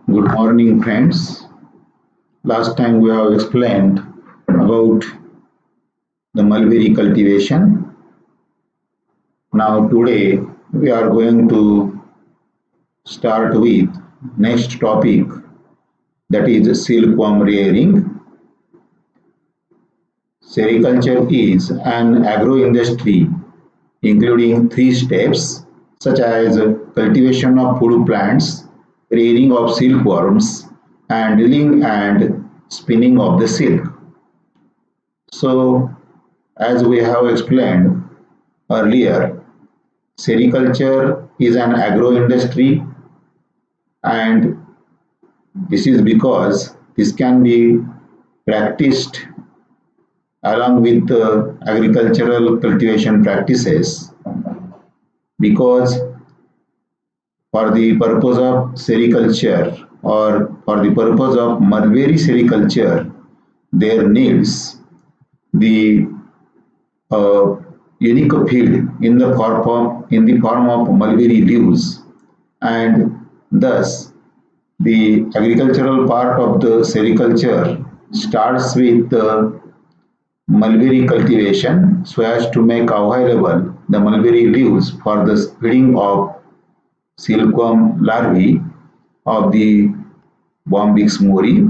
Good morning, friends. Last time we have explained about the mulberry cultivation. Now today we are going to start with next topic, that is silkworm rearing. Sericulture is an agro-industry including three steps such as cultivation of food plants, rearing of silkworms, and drilling and spinning of the silk. So, as we have explained earlier, sericulture is an agro-industry, and this is because this can be practiced along with the agricultural cultivation practices, because for the purpose of sericulture or for the purpose of mulberry sericulture, there needs the uh, unique field in the form of mulberry leaves, and thus the agricultural part of the sericulture starts with the mulberry cultivation so as to make available the mulberry leaves for the feeding of silkworm larvae of the Bombyx mori.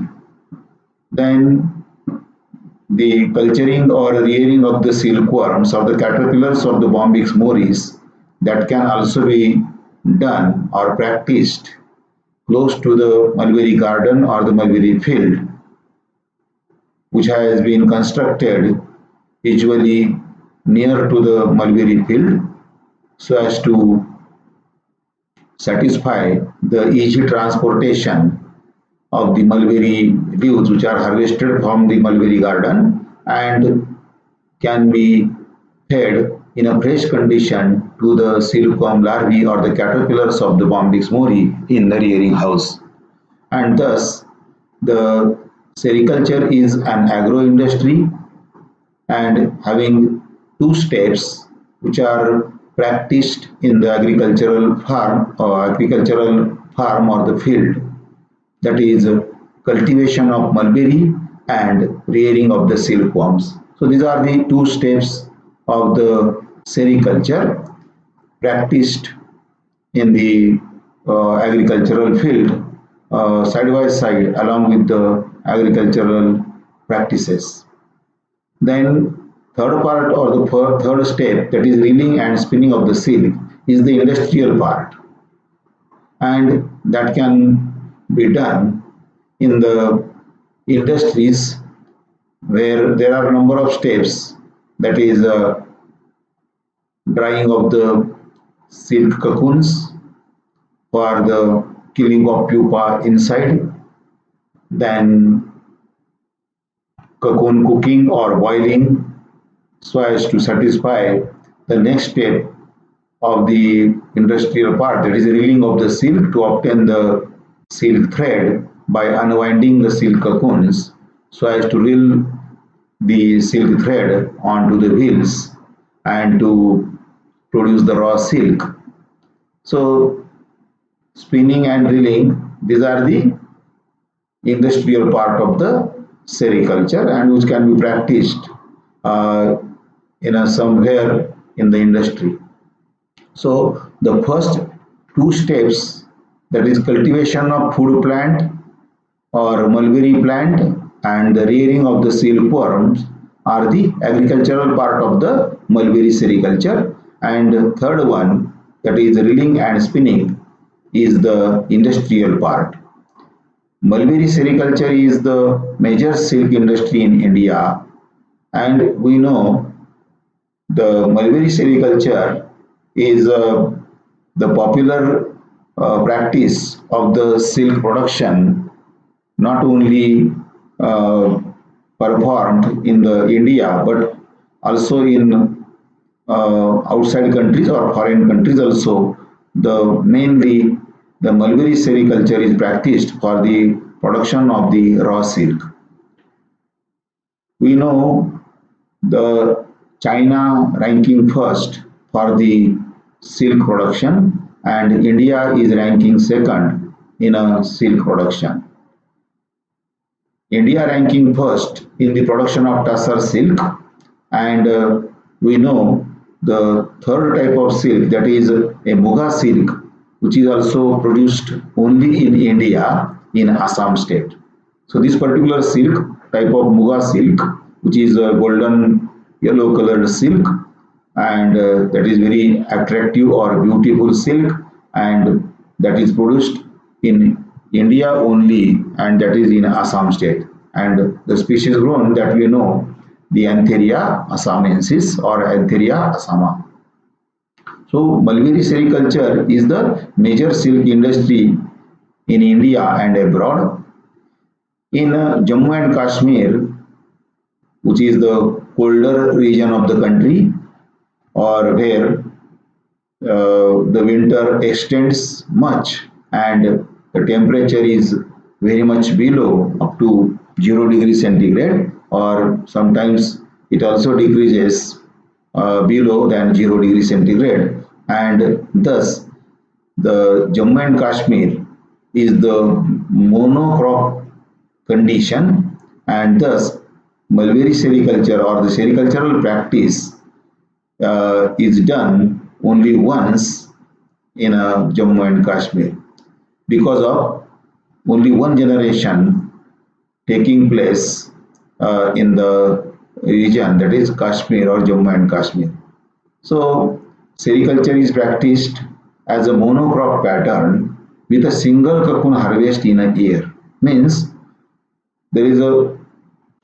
Then the culturing or rearing of the silkworms or the caterpillars of the Bombyx moris, that can also be done or practiced close to the mulberry garden or the mulberry field, which has been constructed usually near to the mulberry field so as to satisfy the easy transportation of the mulberry leaves which are harvested from the mulberry garden and can be fed in a fresh condition to the silkworm larvae or the caterpillars of the Bombyx mori in the rearing house. And thus, the sericulture is an agro-industry and having two steps which are practiced in the agricultural farm or the field, that is cultivation of mulberry and rearing of the silkworms. So these are the two steps of the sericulture practiced in the agricultural field, side by side along with the agricultural practices. Then third part or the third step, that is reeling and spinning of the silk, is the industrial part, and that can be done in the industries where there are a number of steps, that is drying of the silk cocoons for the killing of pupa inside, then cocoon cooking or boiling so as to satisfy the next step of the industrial part, that is reeling of the silk to obtain the silk thread by unwinding the silk cocoons so as to reel the silk thread onto the wheels and to produce the raw silk. So spinning and reeling, these are the industrial part of the sericulture and which can be practiced uh, in a somewhere in the industry. So the first two steps, that is cultivation of food plant or mulberry plant and the rearing of the silkworms, are the agricultural part of the mulberry sericulture, and third one, that is reeling and spinning, is the industrial part. Mulberry sericulture is the major silk industry in India, and we know the mulberry sericulture is the popular practice of the silk production, not only uh, performed in the India but also in outside countries or foreign countries also. The mainly the mulberry sericulture is practiced for the production of the raw silk. We know the China ranking first for the silk production and India is ranking second in a silk production. India ranking first in the production of tussar silk, and we know the third type of silk, that is a Muga silk, which is also produced only in India in Assam state. So this particular silk type of Muga silk, which is a golden yellow colored silk, and that is very attractive or beautiful silk, and that is produced in India only, and that is in Assam state. And the species grown that we know, the Antheria assamensis or Antheria assama. So mulberry sericulture is the major silk industry in India and abroad. In Jammu and Kashmir, which is the colder region of the country, or where the winter extends much and the temperature is very much below up to 0 degree centigrade, or sometimes it also decreases below than 0 degree centigrade, and thus the Jammu and Kashmir is the monocrop condition, and thus mulberry sericulture or the sericultural practice is done only once in Jammu and Kashmir, because of only one generation taking place in the region, that is Kashmir or Jammu and Kashmir. So sericulture is practiced as a monocrop pattern with a single cocoon harvest in a year. Means there is a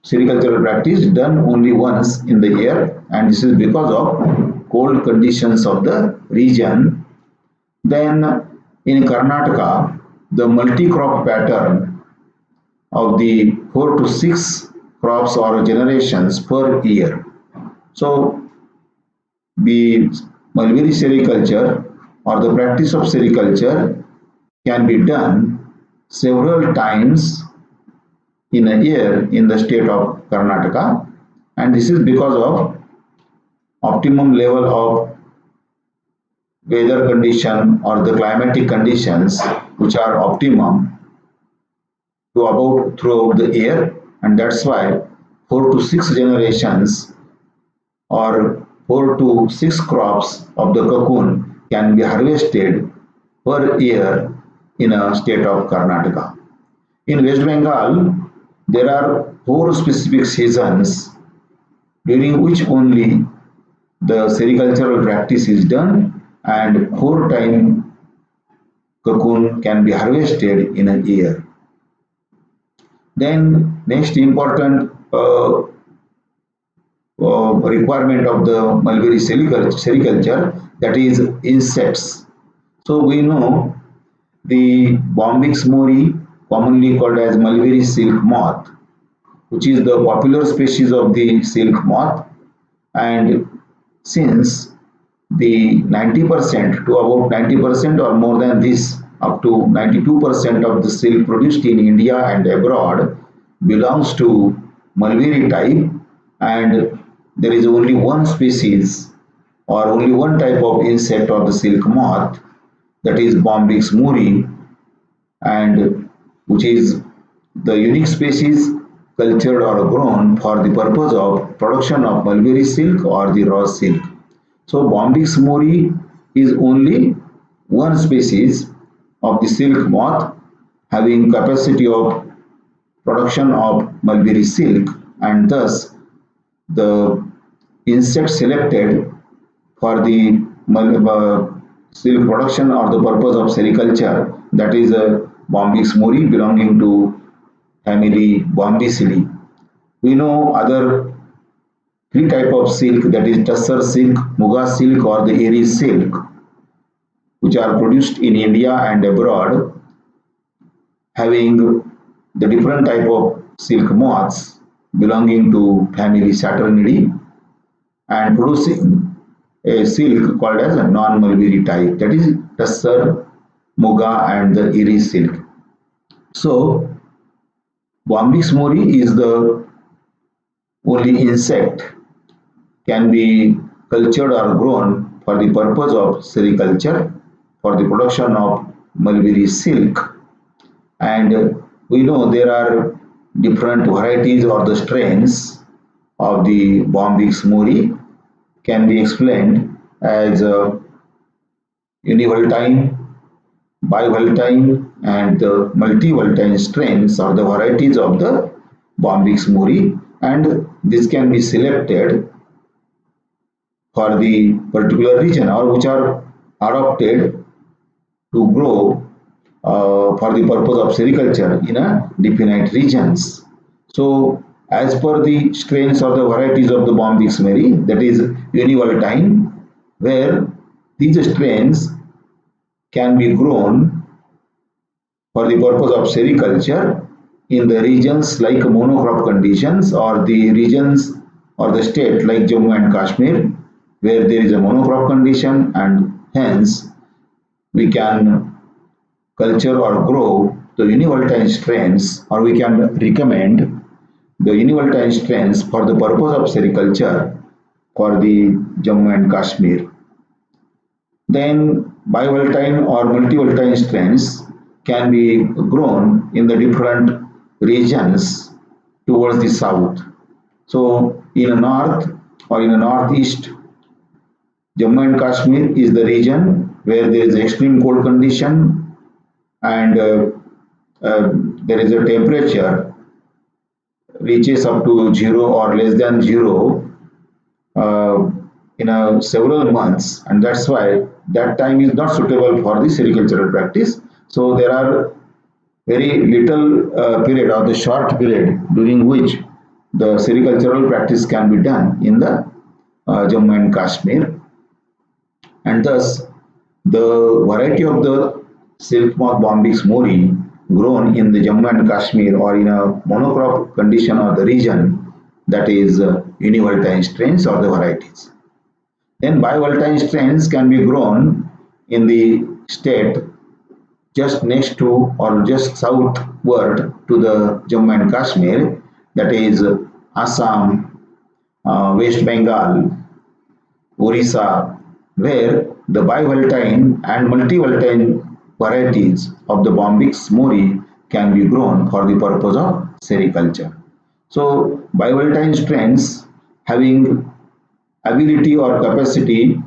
sericultural practice done only once in the year, and this is because of cold conditions of the region. Then in Karnataka, the multi-crop pattern of the 4 to 6 crops or generations per year. So the mulberry sericulture or the practice of sericulture can be done several times in a year in the state of Karnataka, and this is because of optimum level of weather condition or the climatic conditions which are optimum to about throughout the year, and that's why 4 to 6 generations or 4 to 6 crops of the cocoon can be harvested per year in a state of Karnataka. In West Bengal, there are 4 specific seasons during which only the sericultural practice is done, and 4 times cocoon can be harvested in a year. Then next important requirement of the mulberry sericulture, that is insects. So we know the Bombyx mori, commonly called as mulberry silk moth, which is the popular species of the silk moth, and since the 90% to about 90% or more than this, up to 92% of the silk produced in India and abroad belongs to mulberry type, and there is only one species or only one type of insect of the silk moth, that is Bombyx mori, and which is the unique species cultured or grown for the purpose of production of mulberry silk or the raw silk. So Bombyx mori is only one species of the silk moth having capacity of production of mulberry silk, and thus the insect selected for the silk production or the purpose of sericulture, that is a Bombyx mori belonging to family Bombycilli. We know other 3 type of silk, that is tussar silk, Muga silk or the eri silk, which are produced in India and abroad, having the different type of silk moths belonging to family Saturnidae and producing a silk called as a non-mulberry type, that is tussar, Muga and the eri silk. So Bombyx mori is the only insect can be cultured or grown for the purpose of sericulture for the production of mulberry silk. And we know there are different varieties or the strains of the Bombyx mori can be explained as univoltine, bivoltine, and the multivoltine strains are the varieties of the Bombyx mori, and this can be selected for the particular region or which are adopted to grow for the purpose of sericulture in a definite regions. So as per the strains or the varieties of the Bombyx mori, that is univoltine, where these strains can be grown for the purpose of sericulture in the regions like monocrop conditions or the regions or the state like Jammu and Kashmir where there is a monocrop condition, and hence we can culture or grow the univoltine strains, or we can recommend the univoltine strains for the purpose of sericulture for the Jammu and Kashmir. Then bivoltine or multivoltine strains can be grown in the different regions towards the south. So in the north or in the northeast, Jammu and Kashmir is the region where there is extreme cold condition, and there is a temperature reaches up to zero or less than zero uh, in several months, and that's why that time is not suitable for the sericultural practice. So there are very little period or the short period during which the sericultural practice can be done in the Jammu and Kashmir, and thus the variety of the silk moth Bombyx mori grown in the Jammu and Kashmir or in a monocrop condition or the region, that is univoltine strains or the varieties. Then bivoltine strains can be grown in the state just next to or just southward to the Jammu and Kashmir, that is Assam, West Bengal, Orissa, where the bivoltine and multivoltine varieties of the Bombyx mori can be grown for the purpose of sericulture. So bivoltine strains having ability or capacity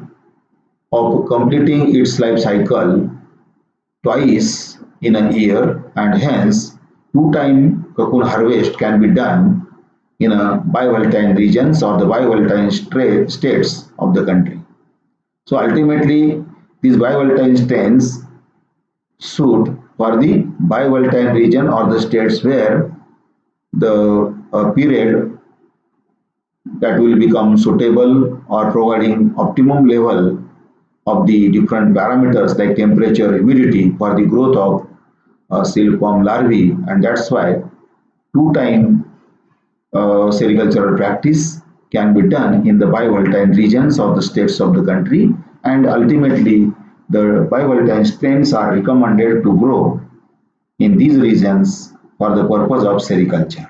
of completing its life cycle twice in a year, and hence two-time cocoon harvest can be done in a bivoltine regions or the bivoltine states of the country. So ultimately these bivoltine strains suit for the bivoltine region or the states where the period that will become suitable or providing optimum level of the different parameters like temperature, humidity for the growth of silkworm larvae, and that's why two-time sericultural practice can be done in the bivoltine regions of the states of the country, and ultimately the bivoltine strains are recommended to grow in these regions for the purpose of sericulture.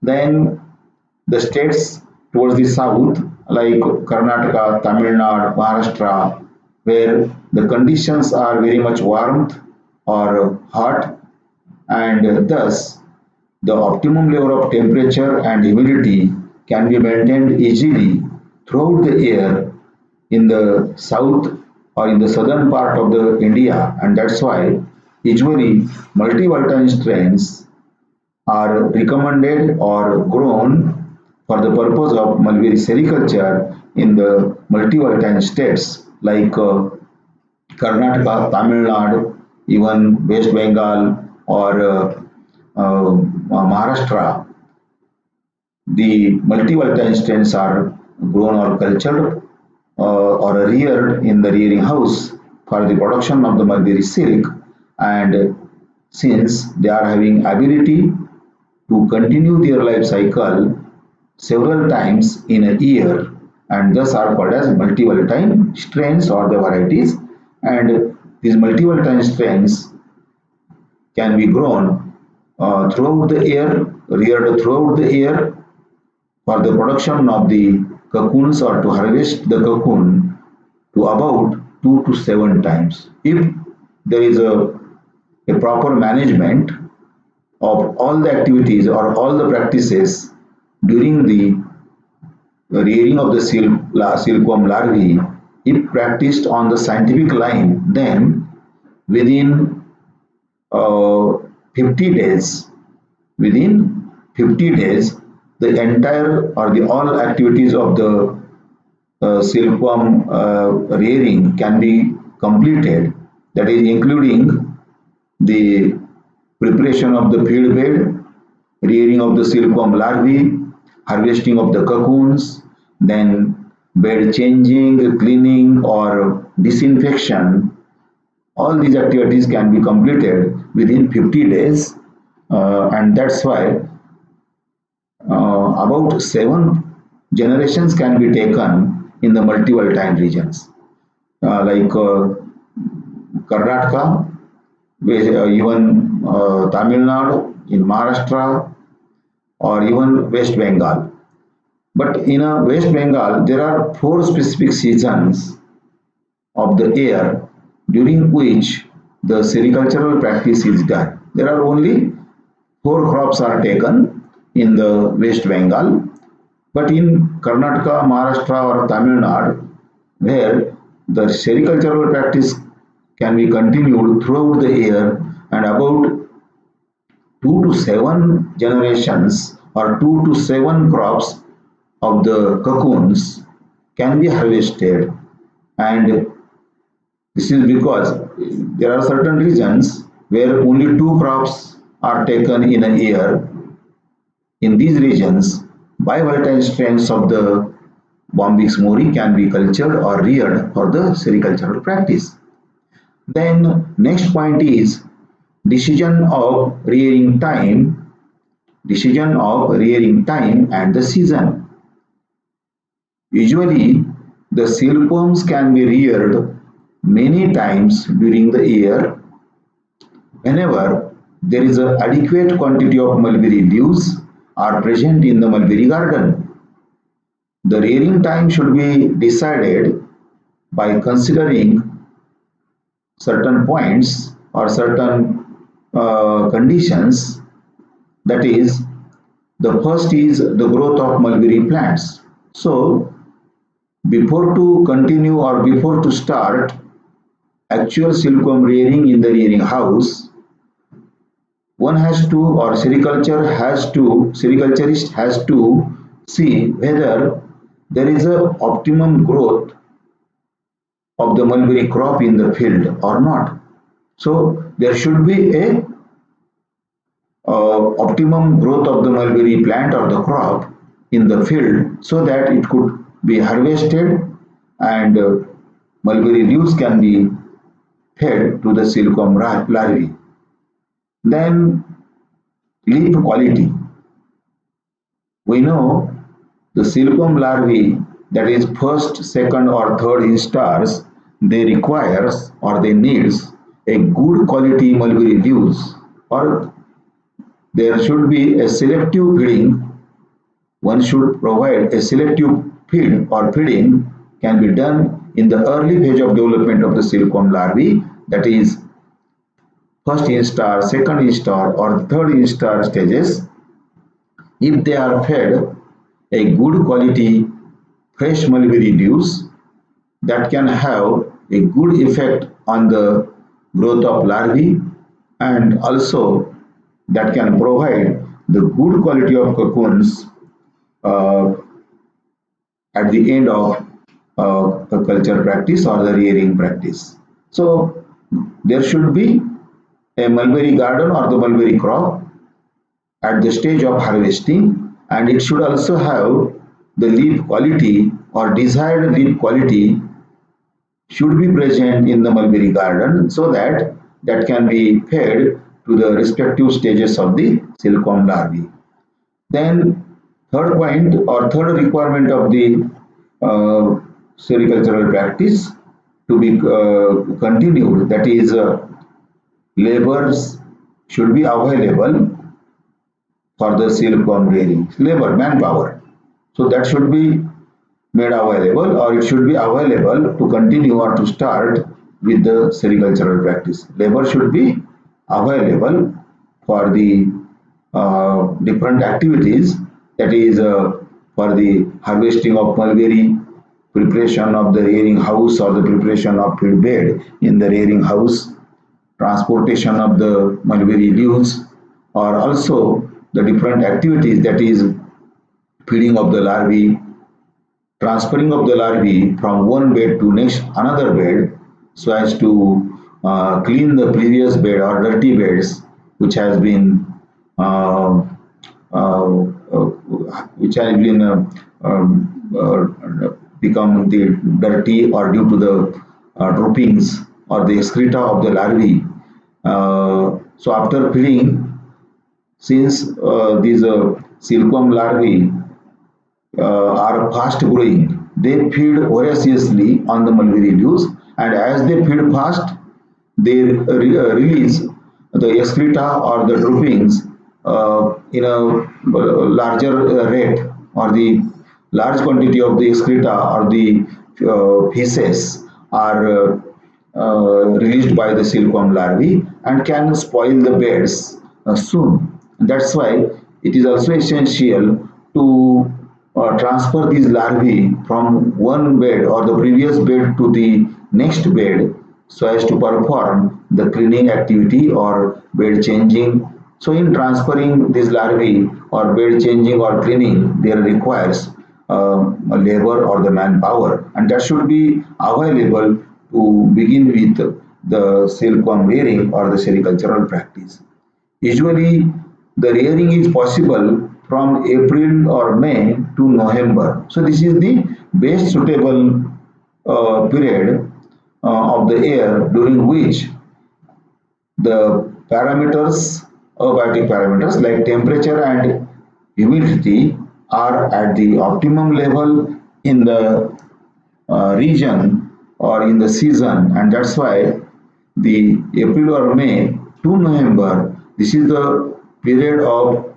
Then the states towards the south like Karnataka, Tamil Nadu, Maharashtra, where the conditions are very much warm or hot, and thus the optimum level of temperature and humidity can be maintained easily throughout the year in the south or in the southern part of the India, and that's why usually multivoltine strains are recommended or grown for the purpose of mulberry sericulture in the multivoltine states like Karnataka, Tamil Nadu, even West Bengal or Maharashtra. The multivoltine strains are grown or cultured or reared in the rearing house for the production of the mulberry silk, and since they are having ability to continue their life cycle several times in a year, and thus are called as multivoltine strains or the varieties, and these multivoltine strains can be grown throughout the year, reared throughout the year for the production of the cocoons or to harvest the cocoon to about 2 to 7 times. If there is a a proper management of all the activities or all the practices during the rearing of the silkworm larvae, if practiced on the scientific line, then within uh, 50 days, within 50 days, the entire or the all activities of the silkworm rearing can be completed. That is including the preparation of the feed bed, rearing of the silkworm larvae, harvesting of the cocoons, then bed changing, cleaning or disinfection. All these activities can be completed within 50 days, and that's why about 7 generations can be taken in the multi-volatile regions, like Karnataka, even Tamil Nadu, in Maharashtra, or even West Bengal. But in West Bengal, there are 4 specific seasons of the year during which the sericultural practice is done. There are only 4 crops are taken in the West Bengal, but in Karnataka, Maharashtra or Tamil Nadu, where the sericultural practice can be continued throughout the year, and about 2 to 7 generations or 2 to 7 crops of the cocoons can be harvested, and this is because there are certain regions where only 2 crops are taken in a year. In these regions, bivolatile strains of the Bombyx mori can be cultured or reared for the sericultural practice. Then next point is decision of rearing time, decision of rearing time and the season. Usually, the silkworms can be reared many times during the year whenever there is an adequate quantity of mulberry leaves are present in the mulberry garden. The rearing time should be decided by considering certain points or certain conditions. That is, the first is the growth of mulberry plants. So before to continue or before to start actual silkworm rearing in the rearing house, one has to or sericulturist has to see whether there is a optimum growth of the mulberry crop in the field or not. So there should be a optimum growth of the mulberry plant or the crop in the field so that it could be harvested, and mulberry leaves can be fed to the silkworm larvae. Then leaf quality. We know the silkworm larvae, that is first, second or third instars, they requires or they needs a good quality mulberry leaves, or there should be a selective feeding. One should provide a selective feed or feeding can be done in the early phase of development of the silkworm larvae, that is first instar, second instar or third instar stages. If they are fed a good quality fresh mulberry leaves, that can have a good effect on the growth of larvae, and also that can provide the good quality of cocoons uh, at the end of the culture practice or the rearing practice. So there should be a mulberry garden or the mulberry crop at the stage of harvesting, and it should also have the leaf quality or desired leaf quality should be present in the mulberry garden so that that can be fed to the respective stages of the silkworm larvae. Then third point or third requirement of the uh, sericultural practice to be continued, that is labors should be available for the silkworm rearing, labor, manpower. So that should be made available, or it should be available to continue or to start with the sericultural practice. Labor should be available for the different activities, that is for the harvesting of mulberry, preparation of the rearing house or the preparation of feed bed in the rearing house, transportation of the mulberry leaves, or also the different activities, that is feeding of the larvae, transferring of the larvae from one bed to next another bed, so as to clean the previous bed or dirty beds which has been uh, uh, uh, become the dirty or due to the droppings or the excreta of the larvae. So after feeding, since these silkworm larvae are fast growing, they feed voraciously on the mulberry leaves, and as they feed fast, they release the excreta or the droppings in a larger rate, or the large quantity of the excreta or the feces are released by the silkworm larvae and can spoil the beds soon. And that's why it is also essential to transfer these larvae from one bed or the previous bed to the next bed, so as to perform the cleaning activity or bed changing. So in transferring these larvae or bed changing or cleaning, there requires labor or the manpower, and that should be available to begin with the silkworm rearing or the sericultural practice. Usually, the rearing is possible from April or May to November. So this is the best suitable period of the year during which the parameters, abiotic parameters like temperature and humidity are at the optimum level in the region or in the season, and that's why the April or May to November, this is the period of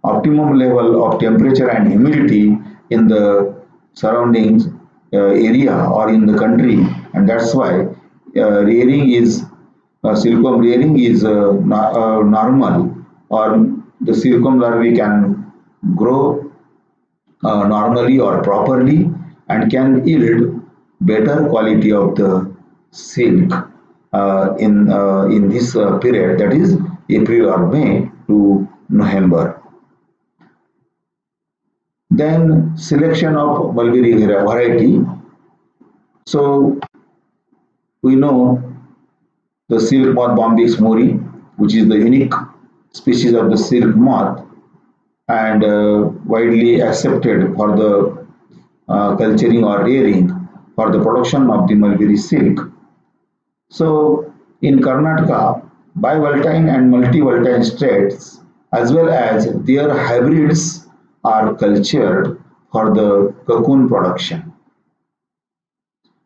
optimum level of temperature and humidity in the surroundings area or in the country, and that's why rearing is silkworm rearing is normal, or the silkworm larvae can grow normally or properly and can yield better quality of the silk in this period, that is April or May to November. Then selection of mulberry variety. So we know the silk moth Bombyx mori, which is the unique species of the silk moth and widely accepted for the culturing or rearing for the production of the mulberry silk. So in Karnataka, bivoltine and multivoltine strains as well as their hybrids are cultured for the cocoon production.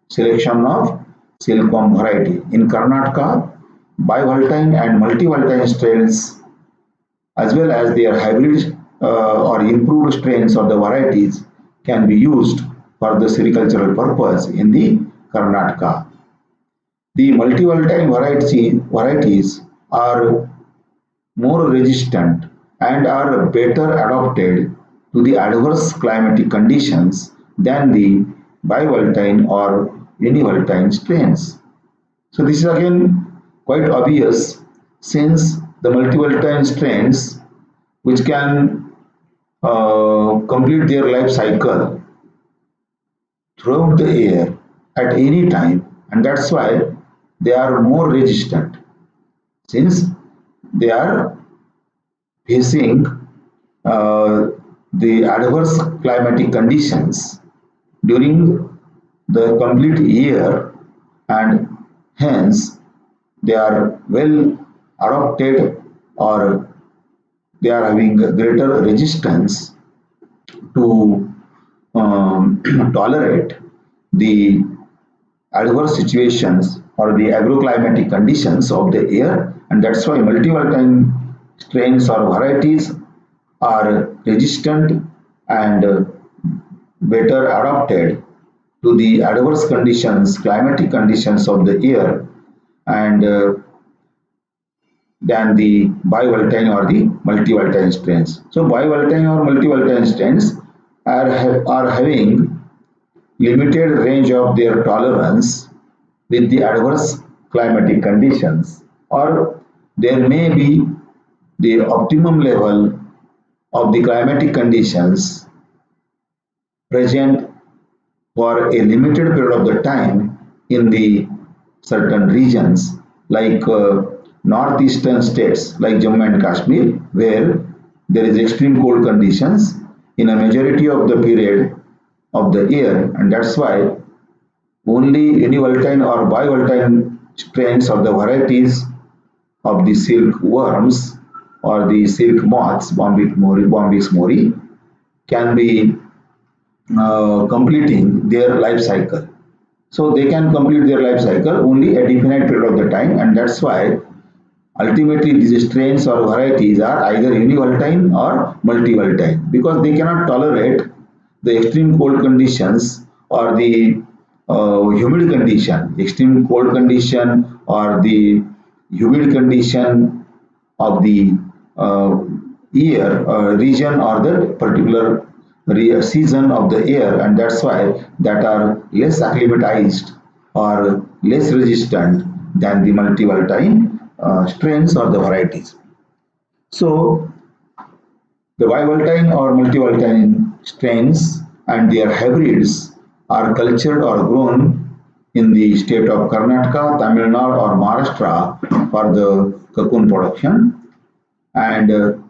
Selection of silkworm variety. In Karnataka, bivoltine and multivoltine strains as well as their hybrid or improved strains of the varieties can be used for the sericultural purpose in the Karnataka. The multivoltine varieties are more resistant and are better adapted to the adverse climatic conditions than the bivoltine or univoltine strains. So this is again quite obvious, since the multivoltine strains, which can complete their life cycle throughout the year at any time, and that's why they are more resistant, since they are facing uh, the adverse climatic conditions during the complete year, and hence they are well adapted, or they are having greater resistance to tolerate the adverse situations or the agroclimatic conditions of the air, and that's why multivoltine strains or varieties are resistant and better adapted to the adverse conditions, climatic conditions of the air, and than the bivoltine or the multivoltine strains. So bivoltine or multivoltine strains are having limited range of their tolerance with the adverse climatic conditions, or there may be the optimum level of the climatic conditions present for a limited period of the time in the certain regions like northeastern states like Jammu and Kashmir, where there is extreme cold conditions in a majority of the period of the year, and that's why only univoltine or bivoltine strains of the varieties of the silkworms or the silk moths, Bombyx mori, can be completing their life cycle. So they can complete their life cycle only a definite period of the time, and that's why ultimately these strains or varieties are either univoltine or multivoltine because they cannot tolerate the extreme cold conditions or the humid condition, extreme cold condition or the humid condition of the uh, year region or the particular season of the year, and that's why that are less acclimatized or less resistant than the multivoltine strains or the varieties. So the bivoltine or multivoltine strains and their hybrids are cultured or grown in the state of Karnataka, Tamil Nadu or Maharashtra for the cocoon production, and the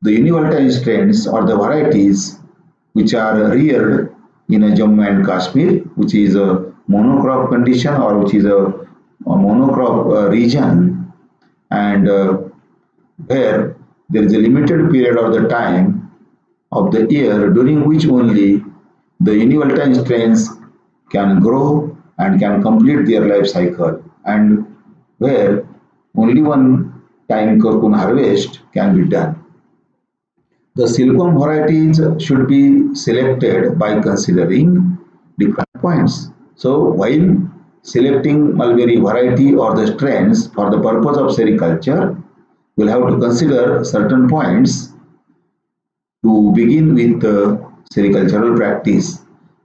univoltine strains or the varieties which are reared in a Jammu and Kashmir, which is a monocrop condition or which is a monocrop region, and where there is a limited period of the time of the year during which only the univoltine strains can grow and can complete their life cycle, and where only one time cocoon harvest can be done. The silkworm varieties should be selected by considering different points. So while selecting mulberry variety or the strains for the purpose of sericulture, we'll have to consider certain points to begin with the sericultural practice.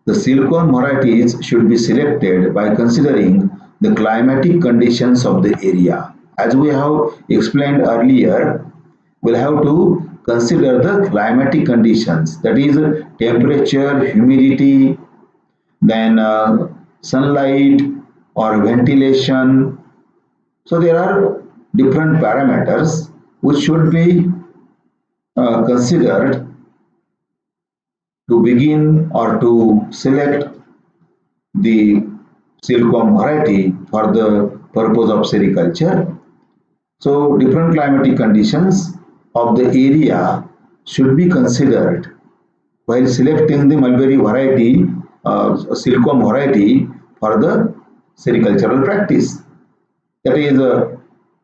The silkworm varieties should be selected by considering the climatic conditions of the area. As we have explained earlier, we'll have to consider the climatic conditions, that is temperature, humidity, then sunlight or ventilation. So there are different parameters which should be considered to begin or to select the silkworm variety for the purpose of sericulture. So different climatic conditions of the area should be considered while selecting the mulberry variety, silkworm variety for the sericultural practice. That is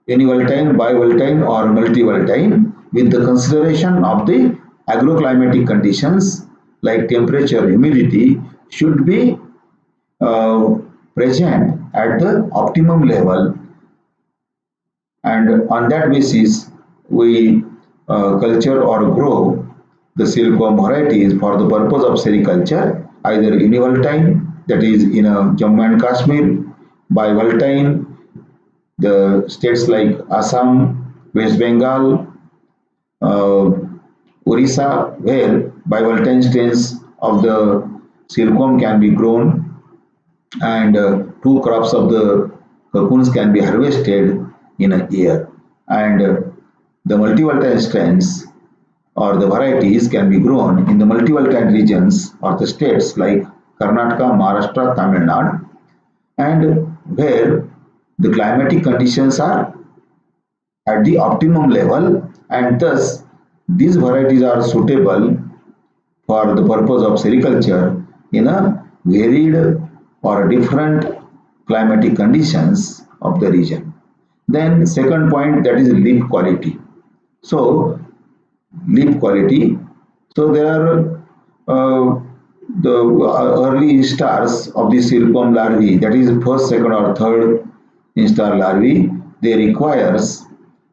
univoltine, bivoltine or multivoltine with the consideration of the agroclimatic conditions like temperature, humidity should be uh, present at the optimum level, and on that basis we culture or grow the silkworm varieties for the purpose of sericulture, either univoltine, that is in Jammu and Kashmir, bivoltine, the states like Assam, West Bengal, uh, Orissa, where bivoltine strains of the silkworm can be grown, and two crops of the cocoons can be harvested in a year, and the multivoltine strains or the varieties can be grown in the multivoltine regions or the states like Karnataka, Maharashtra, Tamil Nadu, and where the climatic conditions are at the optimum level, and thus these varieties are suitable for the purpose of sericulture in a varied or different climatic conditions of the region. Then second point, that is leaf quality. So leaf quality. So there are the early stars of the silkworm larvae, that is first, second or third instar larvae. They requires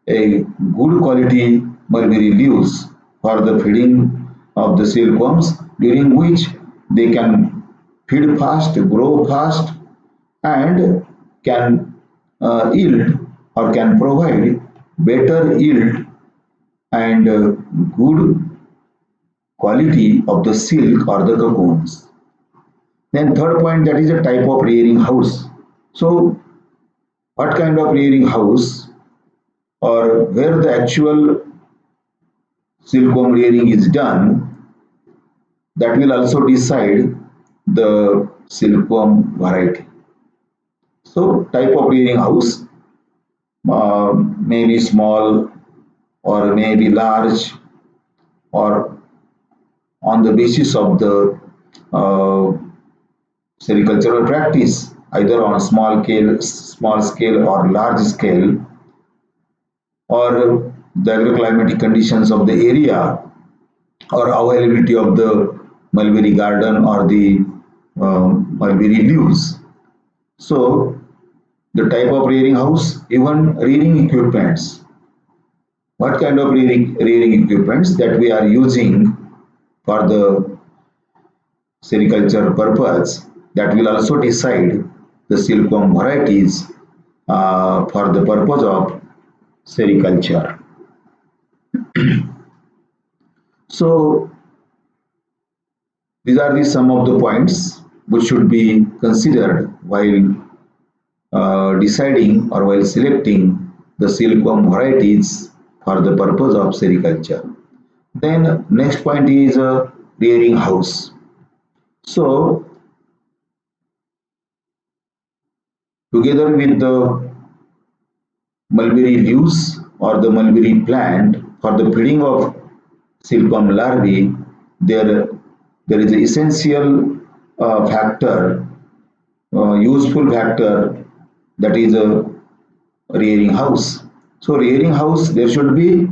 a good quality mulberry leaves for the feeding of the silkworms, during which they can feed fast, grow fast, and can yield or can provide better yield and good quality of the silk or the cocoons. Then third point, that is a type of rearing house. So what kind of rearing house or where the actual silkworm rearing is done, that will also decide the silkworm variety. So type of rearing house, may be small or may be large, or on the basis of the uh, sericultural practice, either on a small scale or large scale, or the agroclimatic conditions of the area, or availability of the mulberry garden or the mulberry leaves. So the type of rearing house, even rearing equipments, what kind of rearing equipments that we are using for the sericulture purpose, that will also decide the silkworm varieties for the purpose of sericulture. So these are the some of the points which should be considered while deciding or while selecting the silkworm varieties for the purpose of sericulture. Then next point is rearing house. So together with the mulberry leaves or the mulberry plant for the feeding of silkworm larvae, there is an essential factor, useful factor, that is a rearing house. So rearing house, there should be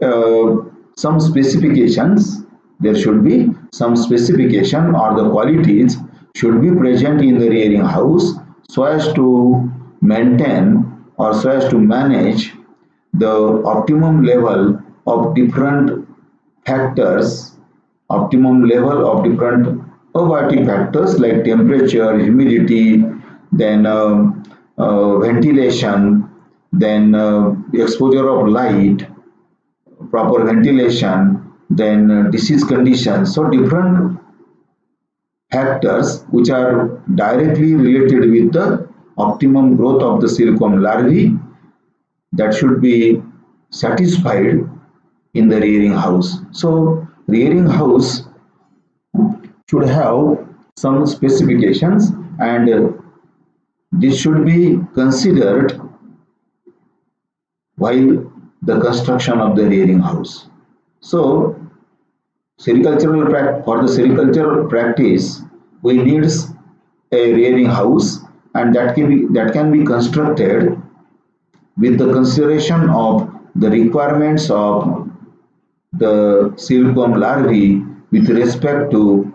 uh, some specifications. There should be some specification or the qualities should be present in the rearing house so as to maintain or so as to manage the optimum level of different factors, optimum level of different abiotic factors like temperature, humidity, then ventilation, then exposure of light, proper ventilation, then disease conditions. So different factors which are directly related with the optimum growth of the silkworm larvae, that should be satisfied in the rearing house. So rearing house should have some specifications, and this should be considered while the construction of the rearing house. So for the sericultural practice, we need a rearing house, and that can be constructed with the consideration of the requirements of the silkworm larvae with respect to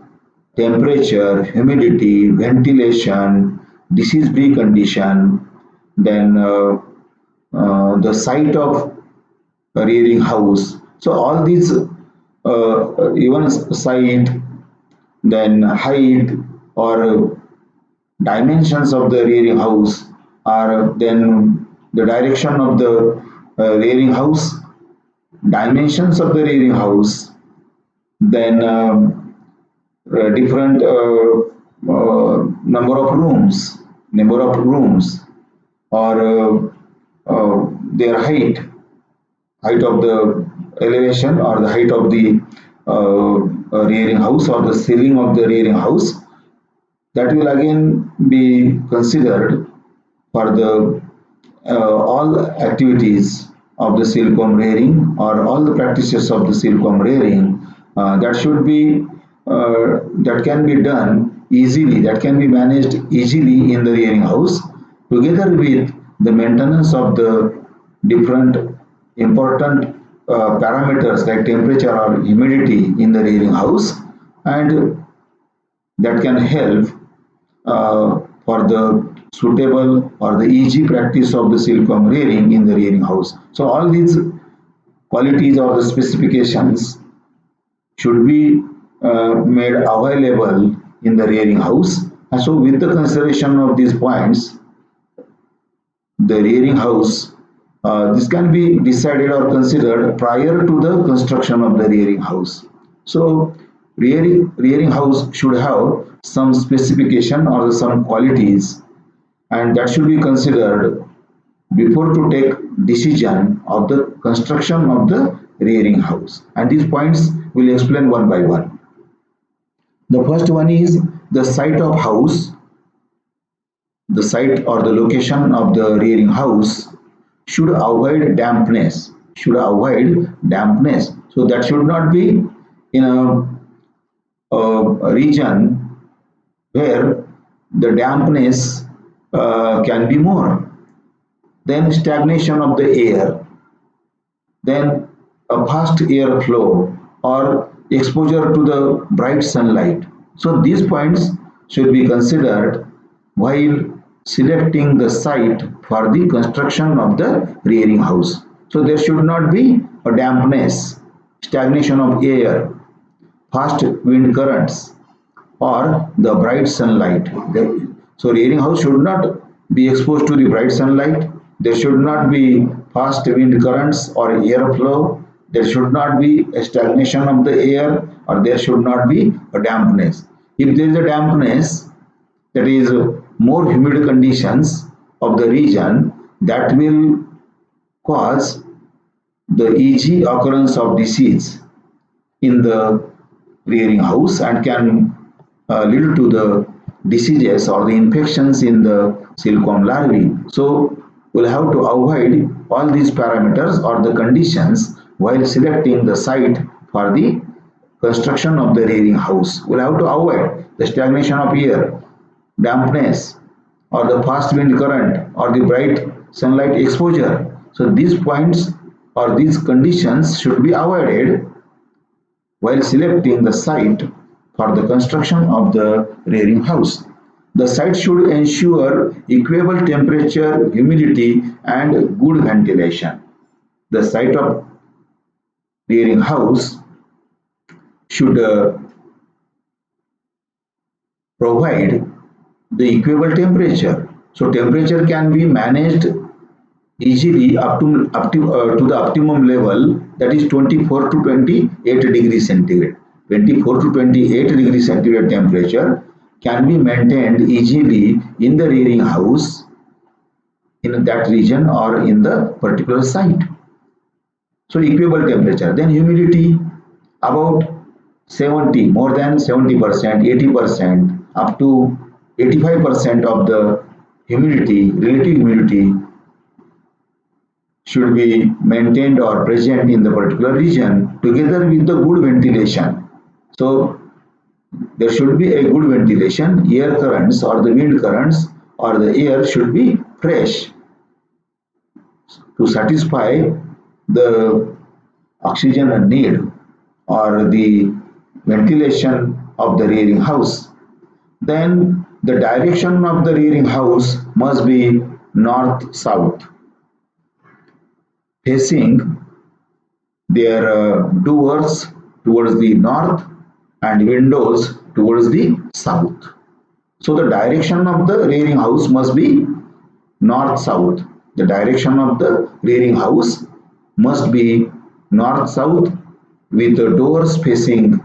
temperature, humidity, ventilation, disease-free condition, then the site of rearing house. So all these, even site, then height or dimensions of the rearing house, are then the direction of the rearing house, dimensions of the rearing house, then different number of rooms, or their height of the elevation or the height of the rearing house or the ceiling of the rearing house, that will again be considered for the all activities of the silkworm rearing or all the practices of the silkworm rearing, that can be done easily, that can be managed easily in the rearing house, together with the maintenance of the different important parameters like temperature or humidity in the rearing house, and that can help for the suitable or the easy practice of the silkworm rearing in the rearing house. So all these qualities or the specifications should be made available in the rearing house. And so with the consideration of these points, the rearing house, this can be decided or considered prior to the construction of the rearing house. So rearing house should have some specification or some qualities, and that should be considered before to take decision of the construction of the rearing house. And these points will explain one by one. The first one is the site of house. The site or the location of the rearing house should avoid dampness. So that should not be in a region where the dampness can be more. Then stagnation of the air. Then a fast air flow or exposure to the bright sunlight. So these points should be considered while selecting the site for the construction of the rearing house. So there should not be a dampness, stagnation of air, fast wind currents, or the bright sunlight. So rearing house should not be exposed to the bright sunlight. There should not be fast wind currents or airflow. There should not be a stagnation of the air, or there should not be a dampness. If there is a dampness, that is more humid conditions of the region, that will cause the easy occurrence of disease in the rearing house and can lead to the diseases or the infections in the silkworm larvae. So we'll have to avoid all these parameters or the conditions while selecting the site for the construction of the rearing house. We'll have to avoid the stagnation of air, dampness, or the fast wind current or the bright sunlight exposure. So these points or these conditions should be avoided while selecting the site for the construction of the rearing house. The site should ensure equable temperature, humidity, and good ventilation. The site of rearing house should provide the equable temperature. So temperature can be managed easily to the optimum level, that is 24 to 28 degrees centigrade. 24 to 28 degrees centigrade temperature can be maintained easily in the rearing house in that region or in the particular site. So equable temperature. Then humidity about 70, more than 70%, 80%, up to 85% of the humidity, relative humidity, should be maintained or present in the particular region together with the good ventilation. So there should be a good ventilation, air currents or the wind currents or the air should be fresh to satisfy the oxygen need or the ventilation of the rearing house. Then the direction of the rearing house must be north-south, facing their doors towards the north and windows towards the south. So the direction of the rearing house must be north-south. The direction of the rearing house must be north-south with the doors facing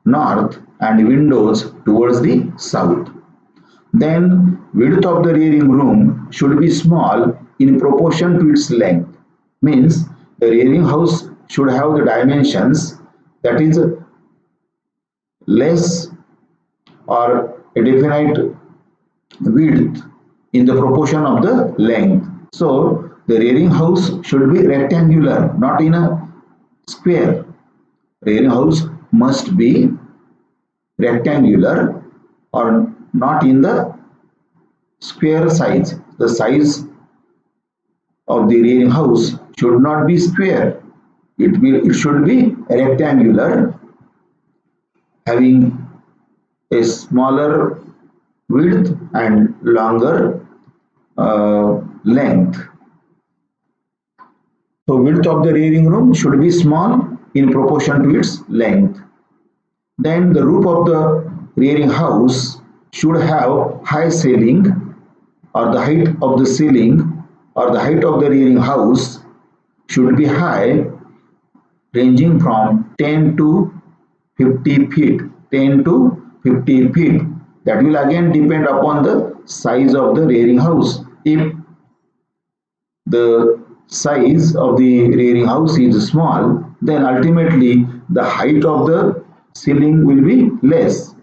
north and windows towards the south. Then width of the rearing room should be small in proportion to its length. Means the rearing house should have the dimensions that is less or a definite width in the proportion of the length. So the rearing house should be rectangular, not in a square. Rearing house must be rectangular or not in the square size. The size of the rearing house should not be square. It should be rectangular, having a smaller width and longer length. So width of the rearing room should be small in proportion to its length. Then the roof of the rearing house should have high ceiling, or the height of the ceiling or the height of the rearing house should be high, ranging from 10 to 50 feet. 10 to 50 feet. That will again depend upon the size of the rearing house. If the size of the rearing house is small, then ultimately the height of the ceiling will be less.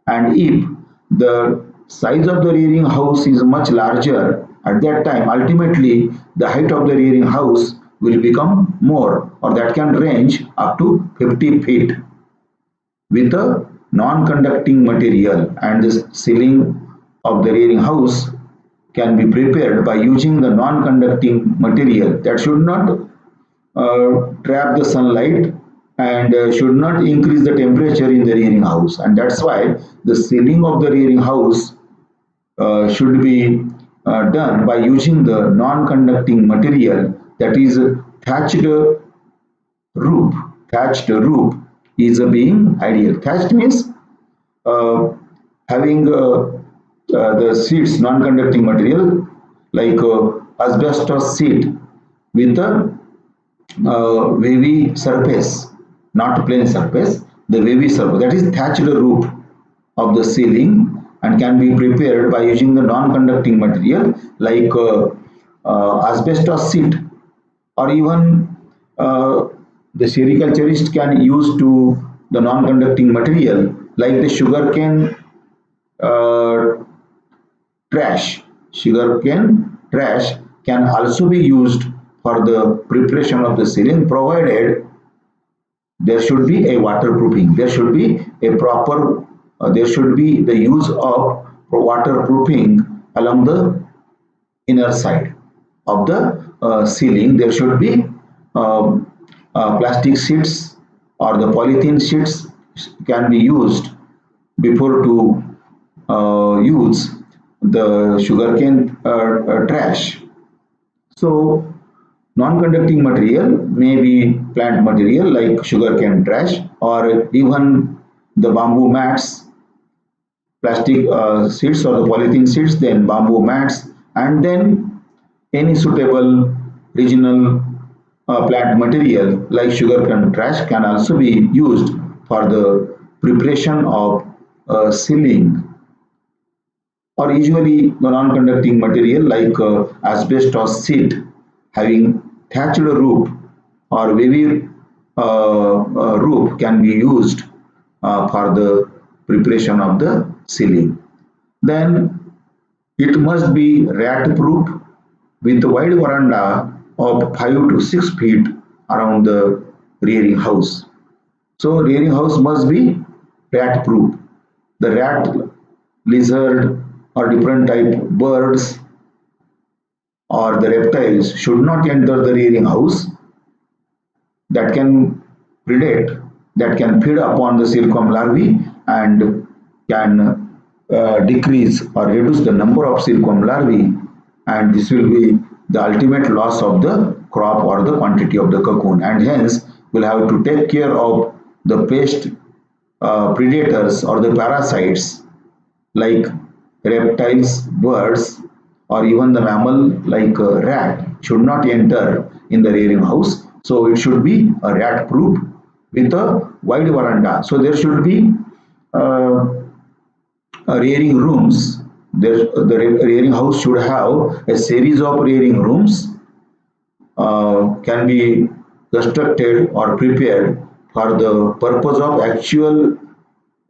And if the size of the rearing house is much larger, at that time ultimately the height of the rearing house will become more, or that can range up to 50 feet with a non-conducting material, and the ceiling of the rearing house can be prepared by using the non-conducting material that should not trap the sunlight and should not increase the temperature in the rearing house. And that's why the ceiling of the rearing house should be done by using the non-conducting material, that is thatched roof. Thatched roof is being ideal. Thatched means uh, having the sheets, non-conducting material like asbestos sheet with a wavy surface, not plain surface, the wavy surface. That is thatched roof of the ceiling, and can be prepared by using the non-conducting material like asbestos sheet, or even uh, the sericulturist can use to the non-conducting material like the sugarcane uh, trash. Sugarcane trash can also be used for the preparation of the ceiling, provided there should be a waterproofing. There should be a proper, there should be the use of waterproofing along the inner side of the ceiling. There should be um, plastic sheets or the polythene sheets can be used before to use the sugarcane trash. So non-conducting material may be plant material like sugarcane trash, or even the bamboo mats, plastic sheets or the polythene sheets, then bamboo mats, and then any suitable regional plant material like sugarcane trash can also be used for the preparation of ceiling, or usually the non-conducting material like asbestos sheet having thatched roof or wavy roof can be used for the preparation of the ceiling. Then it must be rat proof with a wide veranda of 5 to 6 feet around the rearing house. So rearing house must be rat proof. The rat, lizard, or different type birds or the reptiles should not enter the rearing house that can predate, that can feed upon the silkworm larvae and can decrease or reduce the number of silkworm larvae, and this will be the ultimate loss of the crop or the quantity of the cocoon, and hence we'll have to take care of the pest predators or the parasites like reptiles, birds, or even the mammal like rat should not enter in the rearing house. So it should be a rat proof with a wide veranda. So there should be uh, rearing rooms. The rearing house should have a series of rearing rooms can be constructed or prepared for the purpose of actual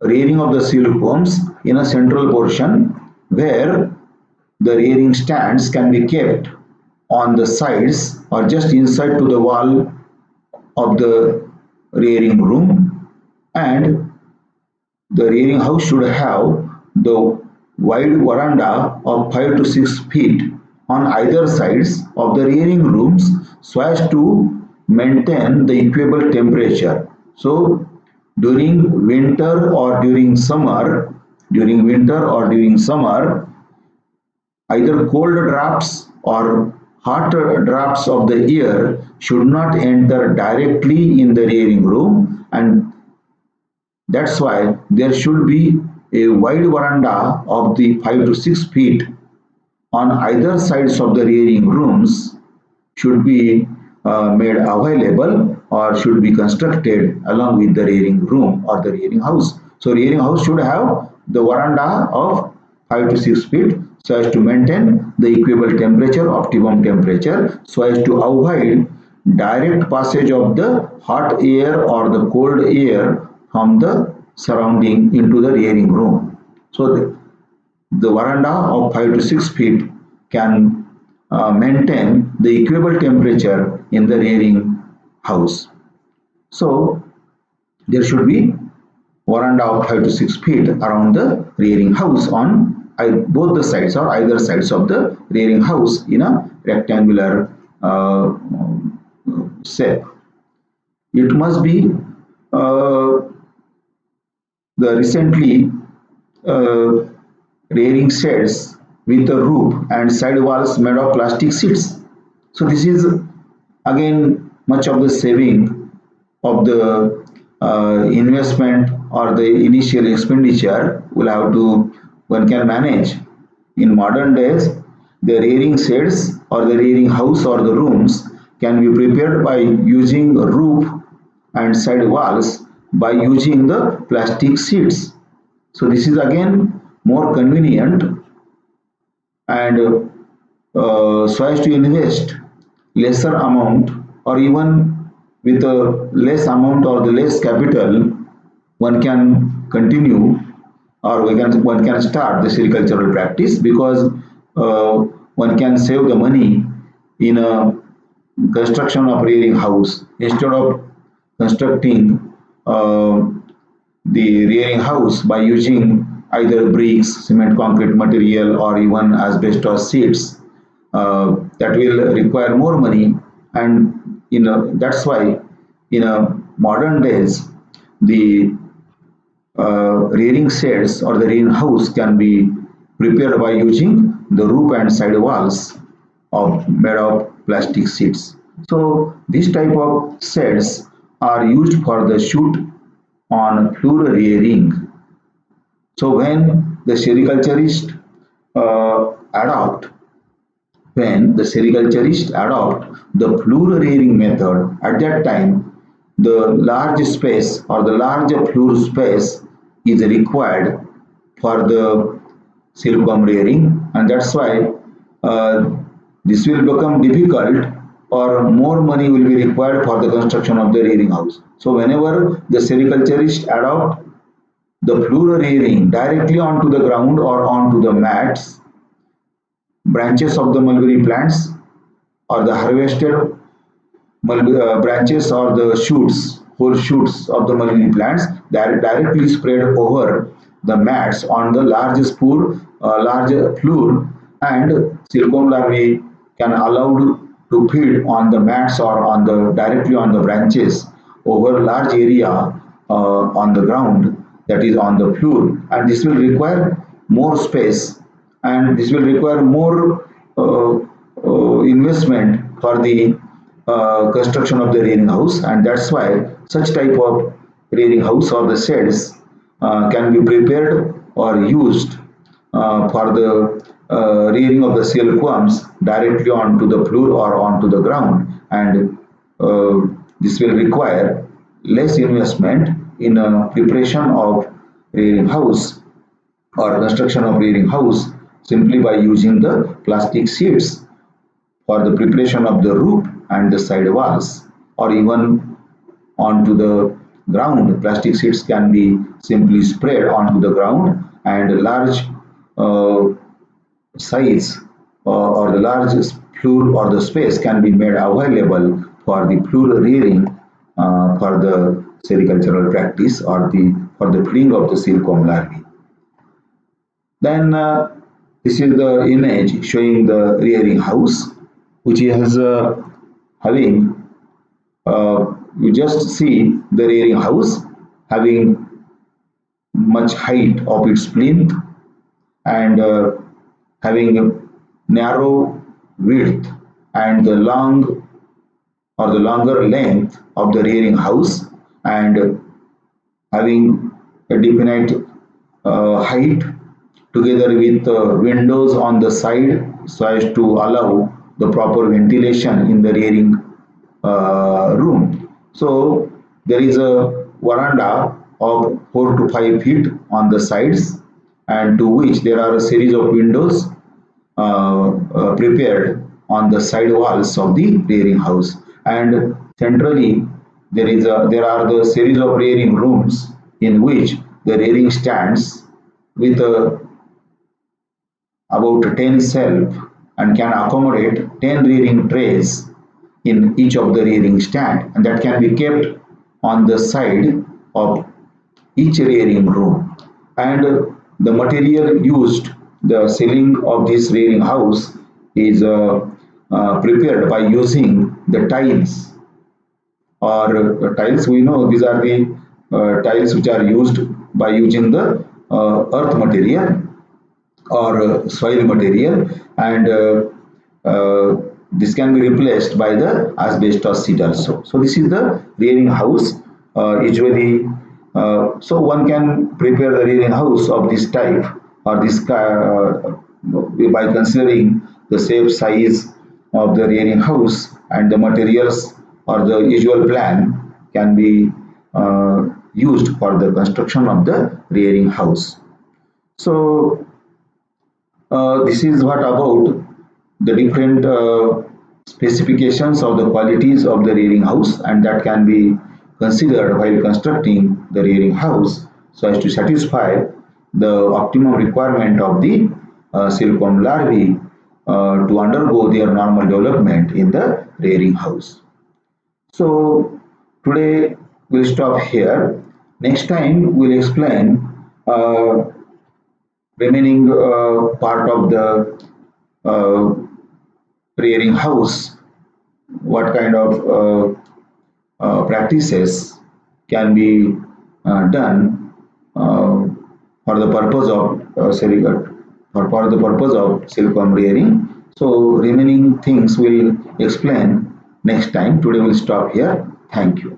rearing of the silkworms in a central portion, where the rearing stands can be kept on the sides or just inside to the wall of the rearing room, and the rearing house should have the wide veranda of 5 to 6 feet on either sides of the rearing rooms so as to maintain the equable temperature. So during winter or during summer, during winter or during summer, either cold drafts or hot drafts of the air should not enter directly in the rearing room, and that's why there should be a wide veranda of the 5 to 6 feet on either sides of the rearing rooms should be made available or should be constructed along with the rearing room or the rearing house. So rearing house should have the veranda of 5 to 6 feet so as to maintain the equable temperature, optimum temperature, so as to avoid direct passage of the hot air or the cold air from the surrounding into the rearing room. So the veranda of 5 to 6 feet can maintain the equable temperature in the rearing house. So there should be veranda of 5 to 6 feet around the rearing house on both the sides or either sides of the rearing house in a rectangular shape. It must be uh, the recently uh, rearing sheds with a roof and side walls made of plastic sheets. So this is again much of the saving of the investment or the initial expenditure will have to one can manage. In modern days, the rearing sheds or the rearing house or the rooms can be prepared by using a roof and side walls by using the plastic sheets. So this is again more convenient and so as to invest lesser amount or even with a less amount or the less capital, one can continue or one can start the sericultural practice because one can save the money in a construction of rearing house instead of constructing uh, the rearing house by using either bricks, cement, concrete material, or even asbestos sheets. That will require more money, and that's why in a modern days the rearing sheds or the rearing house can be prepared by using the roof and side walls of made of plastic sheets. So these type of sheds are used for the shoot on floor rearing. So the sericulturist adopt when the sericulturists adopt the floor rearing method, at that time the large space or the larger floor space is required for the silkworm rearing, and that's why uh, this will become difficult or more money will be required for the construction of the rearing house. So whenever the sericulturists adopt the floor rearing directly onto the ground or onto the mats, branches of the mulberry plants or the harvested branches or the shoots, whole shoots of the mulberry plants that are directly spread over the mats on the large floor, and silkworm larvae can allowed to feed on the mats or on the directly on the branches over large area on the ground, that is on the floor, and this will require more space and this will require more investment for the construction of the rearing house, and that's why such type of rearing house or the sheds can be prepared or used for the rearing of the silkworms directly onto the floor or onto the ground, and this will require less investment in preparation of rearing house or construction of rearing house simply by using the plastic sheets for the preparation of the roof and the side walls, or even onto the ground. Plastic sheets can be simply spread onto the ground, and large uh, size or the large floor or the space can be made available for the floor rearing for the sericultural practice or for the feeding of the silkworm larvae. Then this is the image showing the rearing house, which is having you just see the rearing house having much height of its plinth, and having a narrow width and the long or the longer length of the rearing house, and having a definite height together with windows on the side so as to allow the proper ventilation in the rearing room. So there is a veranda of 4 to 5 feet on the sides, and to which there are a series of windows prepared on the side walls of the rearing house, and centrally there are the series of rearing rooms in which the rearing stands with about 10 shelf and can accommodate 10 rearing trays in each of the rearing stand, and that can be kept on the side of each rearing room. And the material used, the ceiling of this rearing house is prepared by using the tiles, or tiles. We know these are the tiles which are used by using the earth material or soil material, and this can be replaced by the asbestos sheet also. So this is the rearing house. Usually, so one can prepare the rearing house of this type or this by considering the shape, size of the rearing house, and the materials or the usual plan can be used for the construction of the rearing house. So this is what about the different specifications of the qualities of the rearing house, and that can be considered while constructing the rearing house so as to satisfy the optimum requirement of the silkworm larvae to undergo their normal development in the rearing house. So today we'll stop here. Next time we'll explain remaining part of the uh, rearing house, what kind of practices can be done for the purpose of for the purpose of silkworm rearing. So remaining things will explain next time. Today we'll stop here. Thank you.